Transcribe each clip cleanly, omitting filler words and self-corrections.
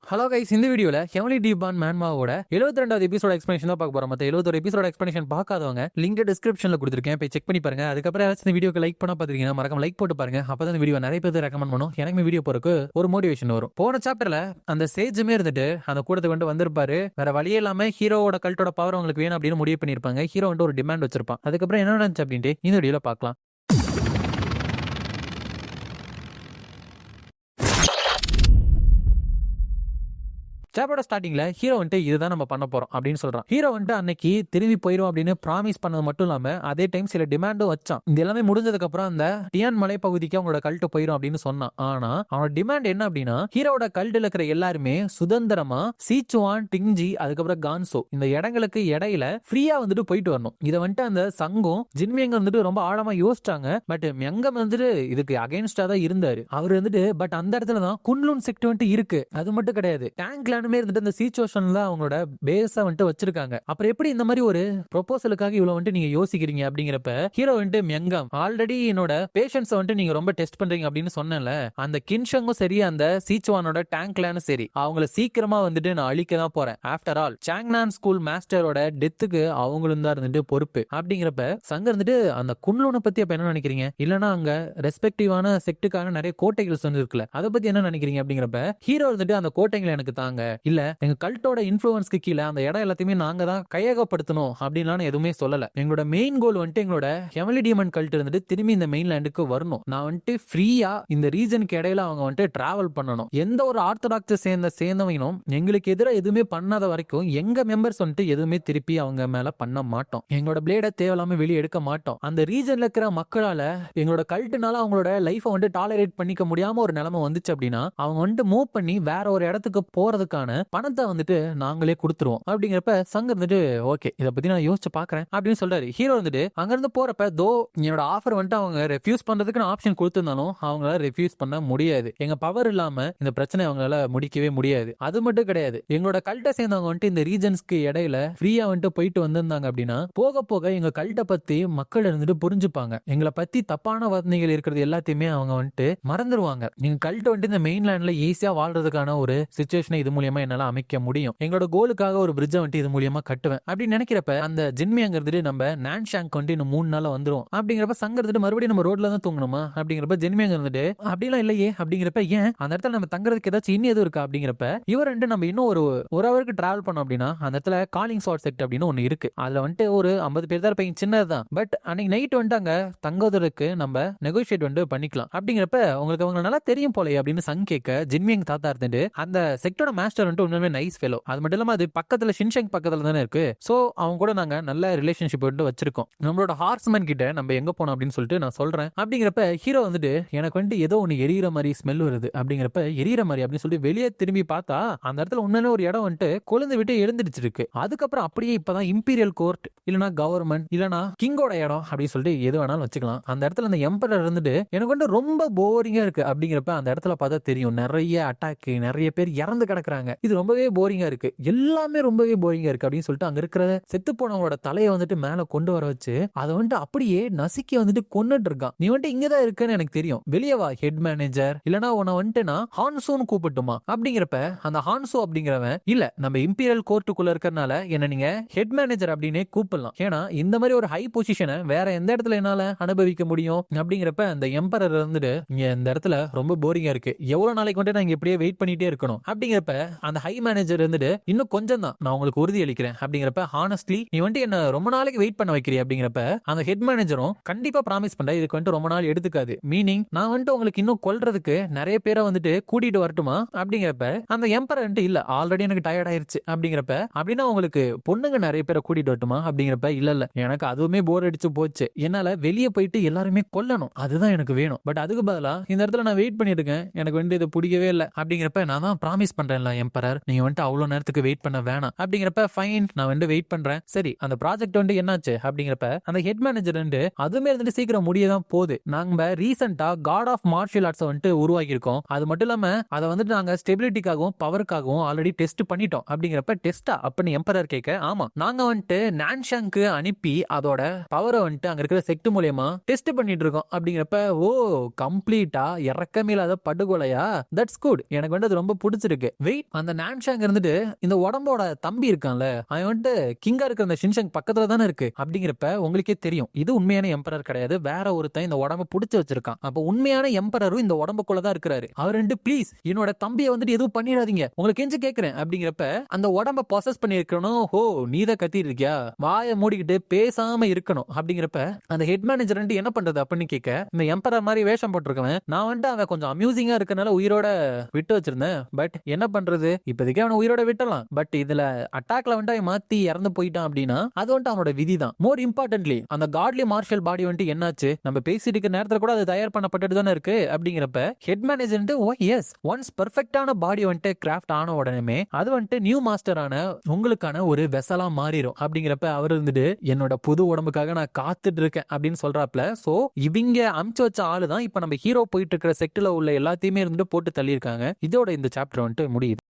Hello guys, இந்த வீடியோல heavenly டீபான் மேன்மாவோட 72வது எபிசோட எக்ஸ்பிளேஷன் தான் பார்க்க போறோம். மத்த 71 எபிசோட எக்ஸ்பிளேஷன் பார்க்காதவங்க லிங்க் டிஸ்கிரிப்ஷன்ல கொடுத்துருக்கேன், போய் செக் பண்ணி பாருங்க. அதுக்கப்புறம் ஏதாச்சும் இந்த வீடியோக்கு லைக் பண்ண பாத்தீங்கன்னா மறக்காம லைக் போட்டு பாருங்க. அப்பதான் இந்த வீடியோ நிறைய பேர் ரெக்கமெண்ட் பண்ணும், எனக்கு வீடியோ போறதுக்கு ஒரு மோட்டிவேஷன் வரும். போன சாப்டர்ல அந்த சேஜுமே இருந்துட்டு அந்த கூடத்துக்கு வந்து வந்திருப்பாரு. வேற வழியே இல்லாம ஹீரோவோட கல்ட்டோட பவர் உங்களுக்கு வேணும் அப்படின்னு முடிவு பண்ணிருப்பாங்க. ஹீரோ வந்து ஒரு டிமாண்ட் வச்சிருப்பான். அதுக்கப்புறம் என்ன நடந்துச்சு அப்படின்ட்டு இந்த வீடியோல பார்க்கலாம். சாப்டரோட ஸ்டார்டிங்ல ஹீரோ வந்துட்டு இதுதான் நம்ம பண்ண போறோம் அப்படின்னு சொல்றான். ஹீரோ வந்துட்டு அன்னைக்கு திரும்பி போயிடும் அப்படின்னு ப்ராமிஸ் பண்ணது மட்டும் இல்லாம அதே டைம் சில டிமாண்டும் வச்சான். இது எல்லாமே முடிஞ்சதுக்கு அப்புறம் அந்த டியான் மலைப்பகுதிக்கு அவங்களோட கல்ட்டு போயிடும் அப்படின்னு சொன்னான். ஆனா அவனோட டிமாண்ட் என்ன அப்படின்னா, ஹீரோட கல்ட்டுல இருக்கிற எல்லாருமே சுதந்திரமா சீச்சுவான், டிங்ஜி, அதுக்கப்புறம் கான்சோ இந்த இடங்களுக்கு இடையில ஃப்ரீயா வந்துட்டு போயிட்டு வரணும். இதை வந்துட்டு அந்த சங்கம் ஜின்மியங்க வந்துட்டு ரொம்ப ஆழமா யோசிச்சாங்க. பட் மெங்கம் வந்துட்டு இதுக்கு அகைன்ஸ்டா தான் இருந்தாரு. அவர் வந்துட்டு பட் அந்த இடத்துல தான் குன்லுன் செக்ட் வந்துட்டு இருக்கு. அது மட்டும் கிடையாது, டேங்க்ல இருந்துட்டு இந்த சிச்சுவேஷன்ல அவங்களோட பேஸா வந்துட்டு வச்சிருக்காங்க. அப்புறம் எப்படி இந்த மாதிரி ஒரு ப்ரொபோசலுக்காக இவ்வளவு வந்துட்டு நீங்க யோசிக்கிறீங்க அப்படிங்கிறப்ப ஹீரோ வந்துட்டு மெங்கம் ஆல்ரெடி என்னோட பேஷன்ஸ் வந்துட்டு நீங்க ரொம்ப டெஸ்ட் பண்றீங்க அப்படின்னு சொன்னேன்ல, அந்த கின்ஷங்கும் சரி அந்த சீச்சுவானோட டேங்க்லானும் சரி அவங்கள சீக்கிரமா வந்துட்டு நான் அழிக்க தான் போறேன். ஆஃப்டர் ஆல் சாங்னான் ஸ்கூல் மாஸ்டரோட டெத்துக்கு அவங்களும் தான் இருந்துட்டு பொறுப்பு அப்படிங்கிறப்ப சங்க இருந்துட்டு அந்த குன்லூனை பத்தி அப்ப என்ன நினைக்கிறீங்க? இல்லனா அங்க ரெஸ்பெக்டிவான செக்டுக்கான நிறைய கோட்டைகள் வந்து இருக்குல்ல, அதை பத்தி என்ன நினைக்கிறீங்க அப்படிங்கிறப்ப ஹீரோ இருந்துட்டு அந்த கோட்டைகளை எனக்கு தாங்க, இல்ல எங்க கல்ட்டோட இன்ஃப்ளூயன்ஸ்க்கு கீழே அந்த இடம் எல்லாத்தையுமே நாங்க தான் கையகப்படுத்தணும் அப்படின்லாம் எதுவுமே சொல்லல. எங்களோட மெயின் கோல் வந்துட்டு எங்களோட ஹெவன்லி டீமன் கல்ட் இருந்துட்டு திரும்பி இந்த மெயின் லேண்டுக்கு வரணும். நான் வந்துட்டு ஃப்ரீயா இந்த ரீஜனுக்கு இடையில அவங்க வந்துட்டு டிராவல் பண்ணணும். எந்த ஒரு ஆர்த்தடாக்ஸ் சேர்ந்தவங்களும் எங்களுக்கு எதிராக எதுவுமே பண்ணாத வரைக்கும் எங்க மெம்பர்ஸ் வந்துட்டு எதுவுமே திருப்பி அவங்க மேல பண்ண மாட்டோம். எங்களோட பிளேட தேவையில்லாம வெளியே எடுக்க மாட்டோம். அந்த ரீஜன்ல இருக்கிற மக்களால எங்களோட கல்ட்டுனால அவங்களோட லைஃபை வந்துட்டு டாலரேட் பண்ணிக்க முடியாம ஒரு நிலைமை வந்துச்சு அப்படின்னா அவங்க வந்துட்டு மூவ் பண்ணி வேற ஒரு இடத்துக்கு போறதுக்கான பணத்தை வந்துட்டு நாங்களே கொடுத்துருவோம் அப்படிங்கிறப்ப சங்க வந்துட்டு ஓகே இதை பத்தி நான் யோசிச்சு பாக்குறேன் அப்படின்னு சொல்றாரு. ஹீரோ வந்துட்டு அங்க இருந்து போறப்ப தோ என்னோட ஆஃபர் வந்துட்டு அவங்க ரெஃப்யூஸ் பண்றதுக்கு ஆப்ஷன் கொடுத்திருந்தாலும் அவங்களால ரெஃப்யூஸ் பண்ண முடியாது. எங்க பவர் இல்லாம இந்த பிரச்சனை அவங்களால முடிக்கவே முடியாது. அது மட்டும் கிடையாது, எங்களோட கல்ட்டை சேர்ந்தவங்க வந்துட்டு இந்த ரீஜன்ஸ்க்கு இடையில ஃப்ரீயா வந்துட்டு போயிட்டு வந்திருந்தாங்க அப்படின்னா போக போக எங்க கல்ட்டை பத்தி மக்கள் இருந்துட்டு புரிஞ்சுப்பாங்க. எங்களை பத்தி தப்பான வதந்திகள் இருக்கிறது எல்லாத்தையுமே அவங்க வந்துட்டு மறந்துடுவாங்க. எங்க கல்ட் வந்துட்டு இந்த மெயின்லேண்ட்ல ஈஸியா வாழ்றதுக்கான ஒரு சிச்சுவேஷனை இது மூலியமா என்னால அமைக்க முடியும். எங்களோட கோலுக்காக ஒரு பிரிட்ஜை வந்துட்டு இது மூலியமா கட்டுவேன் அப்படின்னு நினைக்கிறப்ப அந்த ஜின்மியாங்கிறது நம்ம நான்ஷாங்க் வந்துட்டு இன்னும் 3 நாள்ல வந்துரும் அப்படிங்கிறப்ப சங்கர்ந்துட்டு மறுபடியும் நம்ம ரோட்ல தான் தூங்கணுமா அப்படிங்கிறப்ப ஜின்மியாங்க இருந்துட்டு அப்படிலாம் இல்லையே அப்படிங்கிறப்ப ஏன் அந்த இடத்துல நம்ம தங்குறதுக்கு ஏதாச்சும் இன்னும் எதுவும் இருக்கா அப்படிங்கிறப்ப இவர் ரெண்டு நம்ம இன்னும் ஒரு ஹவருக்கு டிராவல் பண்ணோம் அப்படின்னா அந்த இடத்துல காலிங் ஸ்பாட் செக்ட் அப்படின்னு ஒன்னு இருக்கு. அதுல வந்துட்டு ஒரு 50 பேர் தான் இருப்பீங்க, சின்னதுதான். பட் அன்னைக்கு நைட் வந்துட்டு அங்க தங்குவதற்கு நம்ம நெகோசியேட் வந்து பண்ணிக்கலாம் அப்படிங்கிறப்ப உங்களுக்கு அவங்க நல்லா தெரியும் போல அப்படின்னு சங் கேட்க ஜின்மியாங் தாத்தா இருந்துட்டு அந்த செக்டோட மாஸ்டர் வந்துட்டு உண்மையுமே நைஸ் ஃபெலோ. அது மட்டும் இல்லாம அது பக்கத்துல ஷின்ஷங் பக்கத்துல தானே இருக்கு. சோ அவங்க கூட நாங்க நல்ல ரிலேஷன்ஷிப் வந்து வச்சிருக்கோம். நம்மளோட ஹார்ஸ்மேன் கிட்ட நம்ம எங்க போனோம் அப்படின்னு சொல்லிட்டு நான் சொல்றேன் அப்படிங்கிறப்ப ஹீரோ வந்துட்டு எனக்கு வந்துட்டு ஏதோ ஒன்னு எரியிற மாதிரி ஸ்மெல் வருது அப்படிங்கிறப்ப எரியிற மாதிரி அப்படின்னு சொல்லிட்டு வெளியே திரும்பி பார்த்தா அந்த இடத்துல உண்மையில ஒரு இடம் வந்துட்டு கொழுந்து விட்டு எழுந்திருச்சு இருக்கு. அதுக்கப்புறம் அப்படியே இப்பதான் இம்பீரியல் கோர்ட் இல்லனா கவர்மெண்ட் இல்லனா கிங்கோட இடம் அப்படின்னு சொல்லிட்டு எது வேணாலும் வச்சுக்கலாம். அந்த இடத்துல அந்த எம்பரர் இருந்துட்டு எனக்கு வந்து ரொம்ப போரிங்கா இருக்கு அப்படிங்கிறப்ப அந்த இடத்துல பார்த்தா தெரியும் நிறைய அட்டாக், நிறைய பேர் இறந்து கிடக்குறாங்க. இது ரொம்பவே போரிங்கா இருக்கு, எல்லாமே ரொம்பவே போரிங்கா இருக்கு அப்படின்னு சொல்லிட்டு அங்க இருக்கிற செத்து போனவங்களோட தலையை வந்துட்டு மேல கொண்டு வர வச்சு அதை வந்துட்டு அப்படியே நசுக்கி வந்துட்டு கொன்னுட்டு இருக்கான். நீ வந்துட்டு இங்கதான் இருக்குன்னு எனக்கு தெரியும், வெளியே வா ஹெட் மேனேஜர், இல்லனா உன்னை வந்துட்டு நான் ஹான்சோன்னு கூப்பிட்டுமா அப்படிங்கிறப்ப அந்த ஹான்சோ அப்படிங்கிறவன் இல்ல நம்ம இம்பீரியல் கோர்ட்டுக்குள்ள இருக்கறனால என்ன நீங்க ஹெட் மேனேஜர் அப்படின்னே கூப்பிடலாம், ஏன்னா இந்த மாதிரி ஒரு ஹை பொசிஷனை வேற எந்த இடத்துல என்னால அனுபவிக்க முடியும் அப்படிங்கிறப்ப அந்த எம்பரர் வந்துட்டு இங்க இந்த இடத்துல ரொம்ப போரிங்கா இருக்கு, எவ்வளவு நாளைக்கு வந்துட்டு நான் இங்க இப்படியே வெயிட் பண்ணிட்டே இருக்கணும் அப்படிங்கிறப்ப அந்த ஹை மேனேஜர் இருந்துட்டு இன்னும் கொஞ்சம் தான் நான் உங்களுக்கு உறுதி அளிக்கிறேன் அப்படிங்கிறப்ப ஹானஸ்ட்லி நீ வந்துட்டு என்ன ரொம்ப நாளைக்கு வெயிட் பண்ண வைக்கிறீ அப்படிங்கிறப்ப அந்த ஹெட் மேனேஜரும் கண்டிப்பா ப்ராமிஸ் பண்ற இதுக்கு வந்துட்டு ரொம்ப நாள் எடுத்துக்காது, மீனிங் நான் வந்துட்டு உங்களுக்கு இன்னும் கொல்றதுக்கு நிறைய பேரை வந்துட்டு கூட்டிட்டு வரட்டுமா அப்படிங்கிறப்ப அந்த எம்பரர் வந்துட்டு இல்ல ஆல்ரெடி எனக்கு டயர்ட் ஆயிருச்சு அப்படிங்கிறப்ப அப்படின்னா உங்களுக்கு பொண்ணுங்க நிறைய பேரை கூட்டிட்டு வரட்டுமா அப்படிங்கிறப்ப இல்ல எனக்கு அதுவுமே போர் அடிச்சு போச்சு, என்னால வெளியே போயிட்டு எல்லாருமே கொல்லணும் அதுதான் எனக்கு வேணும், பட் அதுக்கு பதிலா இந்த இடத்துல நான் வெயிட் பண்ணிட்டு இருக்கேன் எனக்கு வந்து இது பிடிக்கவே இல்லை அப்படிங்கிறப்ப நான் தான் ப்ராமிஸ் பண்றேன்ல எம்பரர் நீங்க வந்துட்டு அவ்வளவு நேரத்துக்கு வெயிட் பண்ண வேணாம் அப்படிங்கிறப்ப ஃபைன் நான் வந்து வெயிட் பண்றேன். சரி அந்த ப்ராஜெக்ட் வந்து என்னாச்சு அப்படிங்கிறப்ப அந்த ஹெட் மேனேஜர் வந்து அதுமே இருந்துட்டு சீக்கிரம் முடியதான் போகுது, நாங்க ரீசெண்டா காட் ஆஃப் மார்ஷியல் ஆர்ட்ஸ் வந்துட்டு உருவாக்கி இருக்கோம், அது மட்டும் இல்லாம அதை வந்துட்டு நாங்க ஸ்டெபிலிட்டிக்காகவும் பவருக்காகவும் ஆல்ரெடி டெஸ்ட் பண்ணிட்டோம் அப்படிங்கிறப்ப டெஸ்டா அப்படின்னு எம்பரர் கேட்க ஆமா நாங்க வந்துட்டு நான்ஷாங்க்கு அனுப்பி அதோட பவரை வந்துட்டு அங்க இருக்கிற செக்ட் மூலியமா டெஸ்ட் பண்ணிட்டு இருக்கோம் அப்படிங்கிறப்ப ஓ கம்ப்ளீட்டா இறக்கமே இல்லாத படுகொலையா, தட்ஸ் குட் எனக்கு வந்து அது ரொம்ப பிடிச்சிருக்கு, வெயிட் அந்த நான்ஷாங் இருந்துட்டு இந்த உடம்போட தம்பி இருக்கான்ல, அவன் வந்துட்டு கிங்கா இருக்கிற அந்த ஷின்ஷங் பக்கத்துல தானே இருக்கு. அப்படிங்கிறப்ப உங்களுக்கே தெரியும் இது உண்மையான எம்பரர் கிடையாது, வேற ஒருத்தன் இந்த உடம்ப புடிச்சு வச்சிருக்கான். அப்ப உண்மையான எம்பரரும் இந்த உடம்புக்குள்ளதான் இருக்கிறாரு. அவர் ரெண்டு ப்ளீஸ் என்னோட தம்பியை வந்துட்டு எதுவும் பண்ணிடாதீங்க, உங்களுக்கு கெஞ்சு கேட்கிறேன் அப்படிங்கிறப்ப அந்த உடம்ப பொசஸ் பண்ணி இருக்கணும். ஹோ நீதான் கத்திட்டு இருக்கியா, வாயை மூடிக்கிட்டு பேசாம இருக்கணும் அப்படிங்கிறப்ப அந்த ஹெட் மேனேஜர் என்ன பண்றது அப்படின்னு கேட்க, இந்த எம்பரர் மாதிரி வேஷம் போட்டிருக்கவன் நான் வந்துட்டு அவன் கொஞ்சம் அம்யூசிங்கா இருக்கனால உயிரோட விட்டு வச்சிருந்தேன். பட் என்ன பண்றது, இப்போதைக்கு அவனை உயிரோட விட்டலாம். பட் இதுல அட்டாக்ல வந்துட்டு அவன் மாத்தி இறந்து போயிட்டான் அப்படின்னா அது வந்துட்டு அவனோட விதி தான். மோர் இம்பார்ட்டன்ட்லி அந்த காட்லி மார்ஷல் பாடி வந்துட்டு என்னாச்சு, நம்ம பேசிட்டு இருக்க நேரத்துல கூட அது தயார் பண்ணப்பட்டு தானே இருக்கு. அப்படிங்கிறப்ப ஹெட் மேனேஜர் எஸ் ஒன்ஸ் பெர்ஃபெக்டான பாடி வந்துட்டு கிராஃப்ட் ஆன உடனே அது வந்துட்டு நியூ மாஸ்டரான உங்களுக்கான ஒரு வெசலா மாறிடும். அப்படிங்கிறப்ப அவர் இருந்துட்டு என்னோட புது உடம்புக்காக நான் காத்துட்டு இருக்கேன் அப்படின்னு சொல்றாப்ல. சோ இவங்க அமுச்சு வச்ச ஆளு தான் இப்ப நம்ம ஹீரோ போயிட்டு இருக்கிற செக்டர்ல உள்ள எல்லாத்தையுமே இருந்துட்டு போட்டு தள்ளியிருக்காங்க. இதோட இந்த சாப்டர் வந்துட்டு முடியுது.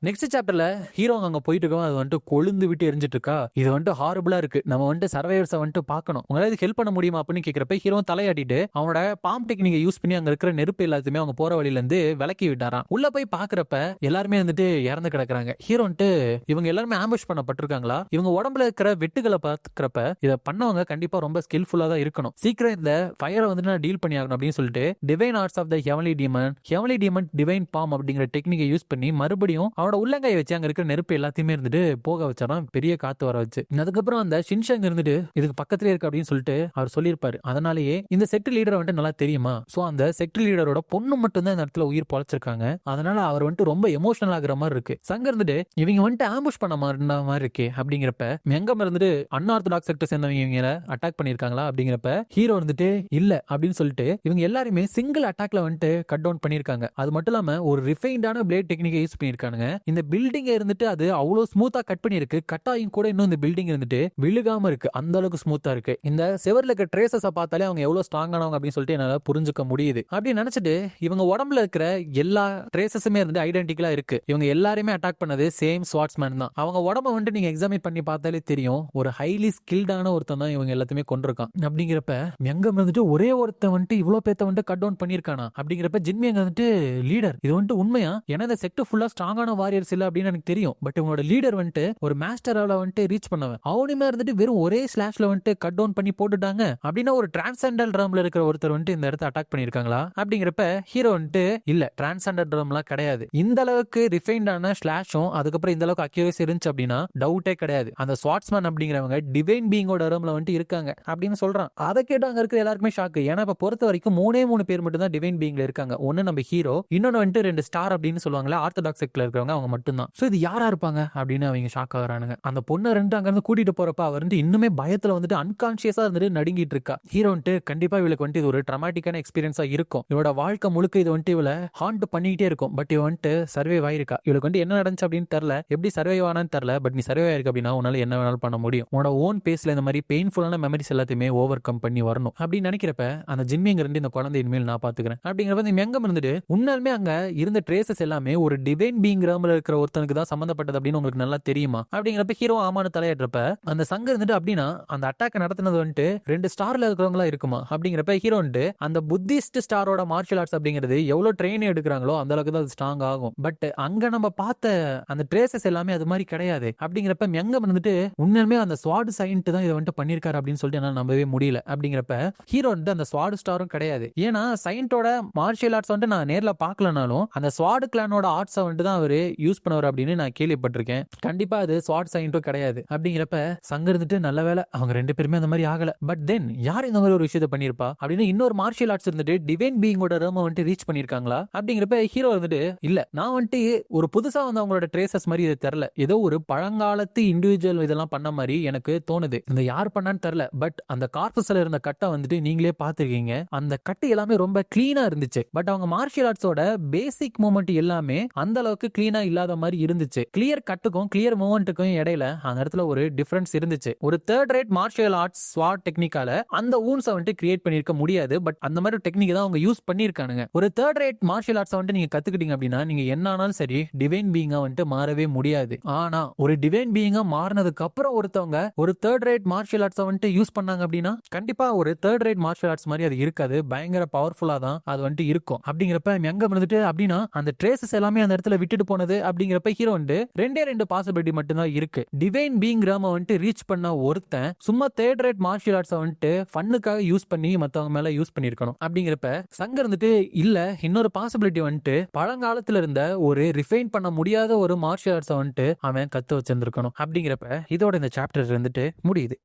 நெக்ஸ்ட் சாப்டர்ல ஹீரோ அங்க போயிட்டு இருக்கோம், அது வந்துட்டு கொழுந்து விட்டு எரிஞ்சிட்டு இருக்கா. இது வந்துட்டு ஹாரிபிளா இருக்கு, நம்ம வந்துட்டு சர்வைவர்ஸை வந்துட்டு பார்க்கணும், உங்களால இது ஹெல்ப் பண்ண முடியுமா அப்படின்னு கேட்கிறப்ப ஹீரோ தலையாட்டிட்டு அவனோட பாம் டெக்னிக்கை யூஸ் பண்ணி அங்க இருக்கிற நெருப்பு எல்லாத்தையுமே அவங்க போற வழியில இருந்து விலக்கி விட்டாராம். உள்ள போய் பாக்குறப்ப எல்லாருமே வந்துட்டு இறந்து கிடக்குறாங்க. ஹீரோ வந்துட்டு இவங்க எல்லாருமே ஆம்புஷ் பண்ணப்பட்டிருக்காங்களா, இவங்க உடம்புல இருக்கிற வெட்டுகளை பாக்குறப்ப இதை பண்ணவங்க கண்டிப்பா ரொம்ப ஸ்கில்ஃபுல்லா தான் இருக்கணும். சீக்கிரம் இந்த ஃபயரை வந்துட்டு நான் டீல் பண்ணி ஆகணும் அப்படின்னு சொல்லிட்டு divine arts of the heavenly demon divine palm அப்படிங்கிற டெக்னிக்கை யூஸ் பண்ணி மறுபடியும் அவனோட உள்ளங்கையை வச்சு அங்க இருக்கிற நெருப்பு எல்லாத்தையுமே இருந்துட்டு போக வச்சாராம், பெரிய காத்து வர வச்சு. அதுக்கப்புறம் அந்த ஷின்ஷாங் இருந்துட்டு இதுக்கு பக்கத்துல இருக்கு அப்படின்னு சொல்லிட்டு அவர் சொல்லியிருப்பாரு. அதனாலேயே இந்த செக்டர் லீடர் வந்துட்டு நல்லா தெரியுமா, சோ அந்த செக்டர் லீடரோட பொண்ணு மட்டும் தான் இந்த இடத்துல உயிர் பொழைச்சிருக்காங்க. அதனால அவர் வந்துட்டு ரொம்ப எமோஷனல் ஆகுற மாதிரி இருக்கு. சங்க இருந்துட்டு இவங்க வந்துட்டு ஆம்புஷ் பண்ண மாதிரி இருக்கே அப்படிங்கிறப்ப எங்கம் இருந்துட்டு அன்ஆர்த்தடாக்ஸ் செக்டர் சேர்ந்தவங்க இவங்க அட்டாக் பண்ணிருக்காங்களா அப்படிங்கிறப்ப ஹீரோ வந்துட்டு இல்ல அப்படின்னு சொல்லிட்டு இவங்க எல்லாருமே சிங்கிள் அட்டாக்ல வந்துட்டு கட் டவுன் பண்ணிருக்காங்க. அது மட்டும் இல்லாம ஒரு ரிஃபைன்டான பிளேட் டெக்னிக்கை யூஸ் பண்ணிருக்காங்க. இந்த பில்டிங் இருந்துட்டு அது அவ்வளவு ஸ்மூத்தா கட் பண்ணிருக்கு, கட்டாயும் கூட இன்னும் இந்த பில்டிங் இருந்துட்டு விழுகாம இருக்கு, அந்த அளவுக்கு ஸ்மூத்தா இருக்கு. இந்த செவர்ல இருக்க ட்ரேசஸ பார்த்தாலே அவங்க எவ்வளவு ஸ்ட்ராங்கானவங்க அப்படின்னு சொல்லிட்டு என்னால புரிஞ்சுக்க முடியுது. அப்படி நினைச்சிட்டு இவங்க உடம்புல இருக்கிற எல்லா ட்ரேசஸுமே இருந்து ஐடென்டிக்கலா இருக்கு. இவங்க எல்லாருமே அட்டாக் பண்ணது சேம் ஸ்வாட்ஸ்மேன் தான். அவங்க உடம்ப வந்துட்டு நீங்க எக்ஸாமின் பண்ணி பார்த்தாலே தெரியும், ஒரு ஹைலி ஸ்கில்டான ஒருத்தன் தான் இவங்க எல்லாத்தையுமே கொண்டிருக்கான். அப்படிங்கிறப்ப எங்கம் வந்துட்டு ஒரே ஒருத்தன் வந்துட்டு இவ்வளவு பேத்த வந்துட்டு கட் டவுன் பண்ணிருக்கானா அப்படிங்கிறப்ப ஜின்மி அங்க வந்துட்டு லீடர் இது வந்துட்டு உண்மையா, ஏன்னா இந்த செக்டர் ஃபுல்லா ஸ்ட்ராங்கான வாரியர்ஸ் இல்ல அப்படின்னு எனக்கு தெரியும். பட் இவனோட லீடர் வந்துட்டு ஒரு மாஸ்டரால வந்துட்டு ரீச் பண்ணவன், அவனுமே இருந்துட்டு வெறும் ஒரே ஸ்லாஷ்ல வந்துட்டு கட் டவுன் பண்ணி போட்டுட்டாங்க அப்படின்னா ஒரு டிரான்செண்டல் ட்ரம்ல இருக்கிற ஒருத்தர் வந்துட்டு இந்த இடத்த அட்டாக் பண்ணிருக்காங்களா அப்படிங்கிறப்ப ஹீரோ வந்துட்டு இல்ல டிரான்செண்டல் ட்ரம்லாம் கிடையாது, இந்த அளவுக்கு ரிஃபைன்டான ஸ்லாஷும் அதுக்கப்புறம் இந்த அளவுக்கு அக்யூரேசி இருந்துச்சு அப்படின்னா டவுட்டே கிடையாது, அந்த ஸ்வாட்ஸ்மேன் அப்படிங்கிறவங்க டிவைன் பீங்கோட ரம்ல வந்துட்டு இருக்காங்க அப்படின்னு சொல்றான். அதை கேட்டு அங்க இருக்கிற எல்லாருக்குமே ஷாக்கு. ஏன்னா இப்ப பொறுத்த வரைக்கும் மூணு பேர் மட்டும் தான் டிவைன் பீங்ல இருக்காங்க. ஒன்னு நம்ம ஹீரோ, இன்னொன்னு வந்துட்டு 2 ஸ்டார் அப்படின்னு சொல்லுவாங்களா ஆர்த்தடாக்ஸ் செக்ட்ல இருக்கிறவங்க, அவங்க மட்டும் தான். சோ இது யாரா இருப்பாங்க அப்படின்னு அவங்க ஷாக் ஆகுறானுங்க. அந்த பொண்ணை ரெண்டு அங்க இருந்து கூட்டிட்டு போறப்ப அவர் வந்து இன்னுமே பயத்துல வந்துட்டு அன்கான்சியஸா இருந்துட்டு நடுங்கிட்டு இருக்கா. ஹீரோ வந்துட்டு கண்டிப்பா இவளுக்கு வந்துட்டு இது ஒரு ட்ராமாட்டிக்கான எக்ஸ்பீரியன்ஸா இருக்கும், இவளோட வாழ்க்கை முழுக்க இது வந்துட்டு இவளை ஹாண்ட் பண்ணிக்கிட்டே இருக்கும். பட் இவ வந்துட்டு சர்வைவ் ஆயிருக்கா, இவளுக்கு வந்து என்ன நடந்துச்சு அப்படின்னு தெரியல, எப்படி சர்வைவ் ஆனான்னு தெரியல. பட் நீ சர்வைவ் ஆயிருக்கு அப்படின்னா உன்னால என்ன வேணாலும் பண்ண முடியும், உன்னோட ஓன் பேஸ்ல இந்த மாதிரி பெயின்ஃபுல்லான மெமரிஸ் எல்லாத்தையுமே ஓவர் கம் பண்ணி வரணும் அப்படின்னு நினைக்கிறப்ப அந்த ஜின்மிங்க ரெண்டு இந்த குழந்தை இனிமேல் நான் பாத்துக்கிறேன் அப்படிங்கிறப்ப இந்த மெங்கம் இருந்துட்டு உண்மையாலுமே அங்க இருந்த ட்ரேசஸ் எல்லாமே ஒரு டிவைன் பீங் ரம்ல இருக்கிற ஒருத்தனுக்கு தான் சம்பந்தப்பட்டது அப்படின்னு உங்களுக்கு நல்லா தெரியுமா அப்படிங்கிறப்ப ஹீரோ ஆமானு தலையிடுறப்ப அந்த சங்கம் இருந்துட்டு அப்படின்னா அந்த அட்டாக் நடத்தினது வந்துட்டு 2 ஸ்டார்ல இருக்கிறவங்களா இருக்குமா அப்படிங்கிறப்ப ஹீரோ வந்துட்டு அந்த புத்திஸ்ட் ஸ்டாரோட மார்ஷியல் ஆர்ட்ஸ் அப்படிங்கிறது எவ்வளவு ட்ரெயின் எடுக்கிறாங்களோ அந்த அளவுக்கு தான் அது ஸ்ட்ராங் ஆகும். பட் அங்க நம்ம பார்த்த அந்த ட்ரேசஸ் எல்லாமே அது மாதிரி கிடையாது அப்படிங்கிறப்ப எங்கம் வந்துட்டு உண்மையுமே அந்த ஸ்வாட் சைன்ட் தான் இதை வந்துட்டு பண்ணிருக்காரு அப்படின்னு சொல்லிட்டு என்னால நம்பவே முடியல. அப்படிங்கிறப்ப ஹீரோ வந்துட்டு அந்த ஸ்வாட் ஸ்டாரும் கிடையாது, ஏன்னா சைன்டோட மார்ஷியல் ஆர்ட்ஸ் வந்துட்டு நான் நேர்ல பார்க்கலனாலும் அந்த ஸ்வாட் கிளானோட ஆர்ட்ஸை வந்துட்டு தான் அவரு யூஸ் பண்ணவர் அப்படின்னு நான் கேள்விப்பட்டிருக்கேன். கண்டிப்பா அது ஸ்வாட் சைன்ட்டும் கிடையாது. அப்படிங்கிறப்ப சங்க இருந்துட்டு நல்ல வேலை அவங்க 2 பேருமே அந்த மாதிரி ஆகல. பட் தென் யார் இந்த மாதிரி ஒரு விஷயத்தை பண்ணிருப்பா அப்படின்னு இன்னொரு மார்ஷியல் ஆர்ட்ஸ் இருந்துட்டு டிவைன் பீங்கோட ரேம வந்துட்டு ரீச் பண்ணிருக்காங்களா அப்படிங்கிறப்ப ஹீரோ வந்துட்டு இல்ல நான் வந்துட்டு ஒரு புதுசா வந்து அவங்களோட ட்ரேசஸ் மாதிரி இது தெரியல, ஏதோ ஒரு பழங்காலத்து இண்டிவிஜுவல் இதெல்லாம் பண்ண மாதிரி எனக்கு தோணுது, இந்த யார் பண்ணான்னு தெரியல. பட் அந்த கார்பஸ்ல இருந்த கட்டை வந்துட்டு நீங்களே பாத்துருக்கீங்க, அந்த கட்டு எல்லாமே ரொம்ப கிளீனா இருந்துச்சு. பட் அவங்க மார்ஷியல் ஆர்ட்ஸோட பேசிக் மூமெண்ட் எல்லாமே அந்த அளவுக்கு கிளீனா இல்லாத மாதிரி இருந்துச்சு. கிளியர் கட்டுக்கும் கிளியர் மூமெண்ட்டுக்கும் இடையில அந்த இடத்துல ஒரு டிஃபரன்ஸ் இருந்துச்சு. ஒரு தேர்ட் ரேட் மார்ஷியல் ஆர்ட்ஸ் ஸ்வாட் டெக்னிக்கால அந்த ஊன்ஸை வந்துட்டு கிரியேட் பண்ணிருக்க முடியாது. பட் அந்த மாதிரி டெக்னிக் தான் அவங்க யூஸ் பண்ணிருக்கானுங்க. ஒரு தேர்ட் ரேட் மார்ஷியல் ஆர்ட்ஸ் வந்துட்டு நீங்க கத்துக்கிட்டீங்க அப்படின்னா நீங்க என்ன ஆனாலும் சரி டிவைன் பீயிங்கா வந்துட்டு மாறவே முடியாது. ஆனா ஒரு டிவைன் பீயிங்கா மாறினதுக்கு அப்புறம் ஒருத்தவங்க ஒரு தேர்ட் ரேட் மார்ஷியல் ஆர்ட்ஸ் வந்துட்டு யூஸ் பண்ணாங்க அப்படின்னா கண்டிப்பா ஒரு தேர்ட் ரேட் மார்ஷியல் ஆர்ட்ஸ் மாதிரி அது இருக்காது, பயங்கர பவர்ஃபுல்லா தான் அது வந்துட்டு இருக்கும். அப்படிங்கிறப்ப எங்க வந்துட்டு அப்படின்னா அந்த ட்ரேசஸ் எல்லாமே அந்த இடத்துல விட்டுட்டு போனது தோணுது அப்படிங்கிறப்ப ஹீரோ வந்துட்டு ரெண்டு பாசிபிலிட்டி மட்டும் தான் இருக்கு. டிவைன் பீங்கிறவங்க வந்துட்டு ரீச் பண்ண ஒருத்தன் சும்மா தேர்ட் ரேட் மார்ஷியல் ஆர்ட்ஸை வந்துட்டு ஃபன்னுக்காக யூஸ் பண்ணி மத்தவங்க மேல யூஸ் பண்ணிருக்கணும். அப்படிங்கிறப்ப சங்க இருந்துட்டு இல்ல இன்னொரு பாசிபிலிட்டி வந்துட்டு பழங்காலத்துல இருந்த ஒரு ரிஃபைன் பண்ண முடியாத ஒரு மார்ஷியல் ஆர்ட்ஸை வந்துட்டு அவன் கத்து வச்சிருந்திருக்கணும். அப்படிங்கிறப்ப இதோட இந்த சாப்டர் வந்துட்டு முடியுது.